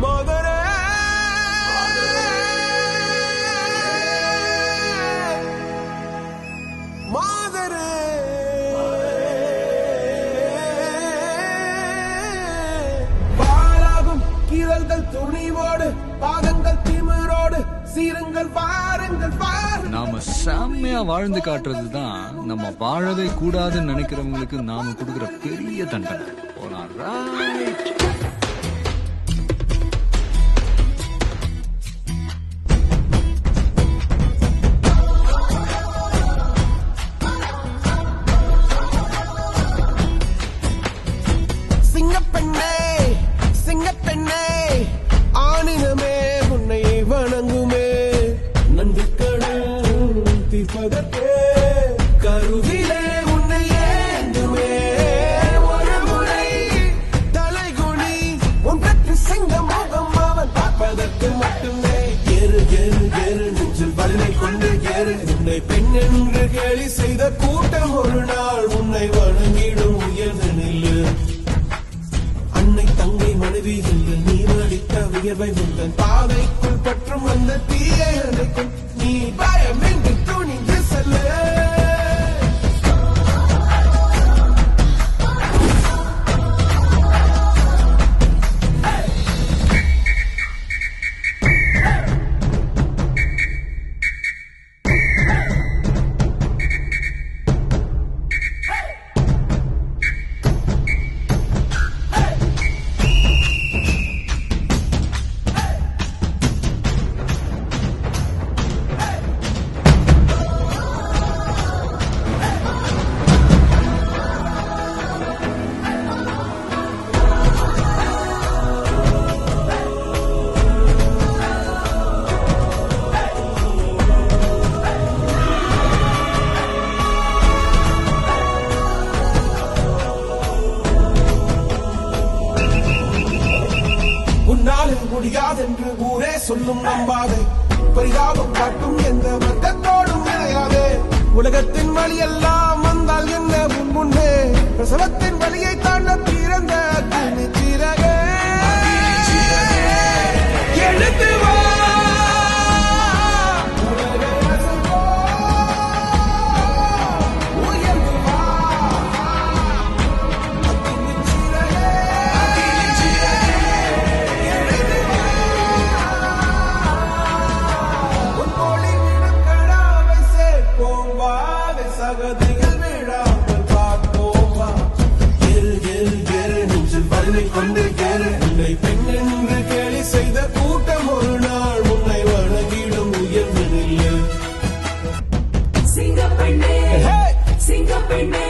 மதுரை மாதரே பாலாகும் கீரல்கள் துணிவோடு பாதங்கள் திமிரோடு சீருங்கள் பாருங்கள் நாம செம்மையா வாழ்ந்து காட்டுறது தான் நம்ம வாழவே கூடாதுன்னு நினைக்கிறவங்களுக்கு நாம கொடுக்குற பெரிய தண்டனை. சிங்கப்பெண்ணே சிங்கப்பெண்ணே ஆணினமே உன்னை வணங்குமே நன்றி கடல் தீர்ப்பதற்கே கருவிலே உன்னை ஏந்துமே ஒரு முறை தலைகுனி உன் பெற்று சிங்க முகம் அவன் பார்ப்பதற்கு மட்டுமே ஏறு ஏறு ஏறு நெஞ்சில் வலிமை கொண்டு ஏறு உன்னை பெண் என்று கேலி செய்த கூட்டம் ஒரு நாள் உன்னை வணங்கிடும் உயர்ந்து நில்லு அன்னை தங்கை மனைவி என்று நீ அடித்த உயர்வை முந்தன் பாதைக்குள் பற்றும் அந்த தீயை அணைக்கும் நீ பயமின்றி துணிந்து செல்ல உன்னாலே முடியாதென்று ஊரே சொல்லும் நம்பாதே பரிதாபம் காட்டும் எந்த வர்க்கத்தோடும் விளையாதே உலகத்தின் வழி எல்லாம் வந்தால் என்ன உன் முன்னே பிரசவத்தின் வழியை தாண்ட பிறந்த அக்னி சிறகே எழுந்து வா உயர்ந்து வா அக்னி சிறகே சகதிகள் விழாமல் பார்ப்போம் வா ஏறு ஏறு ஏறு நெஞ்சில் வலிமை கொண்டு ஏறு உன்னை பெண் என்று கேலி செய்த கூட்டம் ஒரு நாள் உன்னை வணங்கிடும் உயர்ந்து நில்லு சிங்கப்பெண்ணே சிங்கப்பெண்ணே